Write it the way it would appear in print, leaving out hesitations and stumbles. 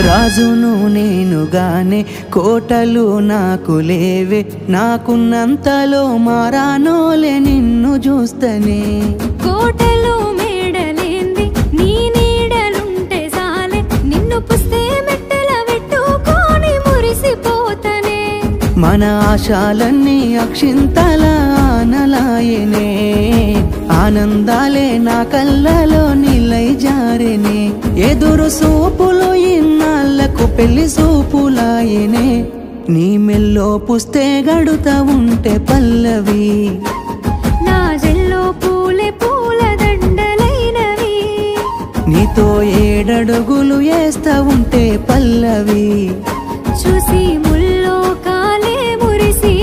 రాజును నేనుగానే కోటలు నాకు లేవే, నాకున్నంతలో మారానోలే నిన్ను చూస్తనే. కోటలు మేడలేంది నీ నీడలుంటే సాలే, నిన్ను పుస్తే మెట్టెల పెట్టుకొని మురిసిపోతనే. మన ఆశాలన్నీ అక్షింతల ఆనలాయనే, ఆనందాలే నా కళ్ళలో నిలై జారెనే. ఎదురు సూపులు ఇన్నాళ్లకు పెళ్లి సూపులాయనే, నీ మెల్లో పుస్తే గడుతా ఉంటే పల్లవి, నా జల్లో పూలే పూల దండలైనవి. నీతో 7 అడుగులు వేస్తా ఉంటే పల్లవి, చూసి ముల్లో కాలే మురిసి